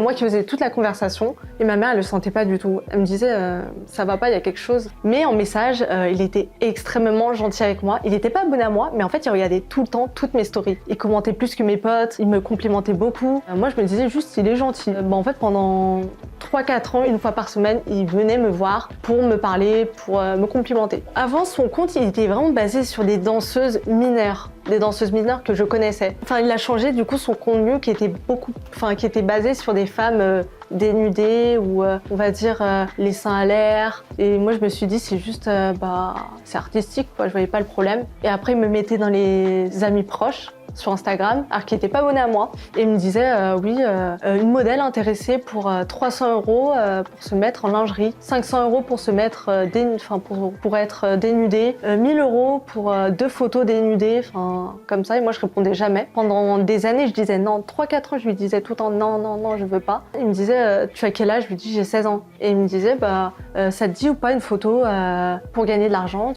Moi qui faisais toute la conversation, et ma mère, elle le sentait pas du tout. Elle me disait, ça va pas, il y a quelque chose. Mais en message, il était extrêmement gentil avec moi. Il était pas abonné à moi, mais en fait, il regardait tout le temps toutes mes stories. Il commentait plus que mes potes, il me complimentait beaucoup. Moi, je me disais juste, il est gentil. En fait, pendant 3-4 ans, une fois par semaine, il venait me voir pour me parler, pour me complimenter. Avant, son compte, il était vraiment basé sur des danseuses mineures que je connaissais. Enfin, il a changé du coup son contenu qui était basé sur des femmes dénudées ou on va dire les seins à l'air. Et moi, je me suis dit, c'est juste, c'est artistique, quoi. Je voyais pas le problème. Et après, il me mettait dans les amis proches sur Instagram, alors qu'il n'était pas abonné à moi. Et il me disait, une modèle intéressée pour 300 € pour se mettre en lingerie, 500 € pour se mettre pour être dénudée, 1000 € pour 2 photos dénudées, comme ça. Et moi, je répondais jamais. Pendant des années, je disais non. 3-4 ans, je lui disais tout le temps non, je veux pas. Il me disait, tu as quel âge? Je lui dis, j'ai 16 ans. Et il me disait, ça te dit ou pas une photo pour gagner de l'argent?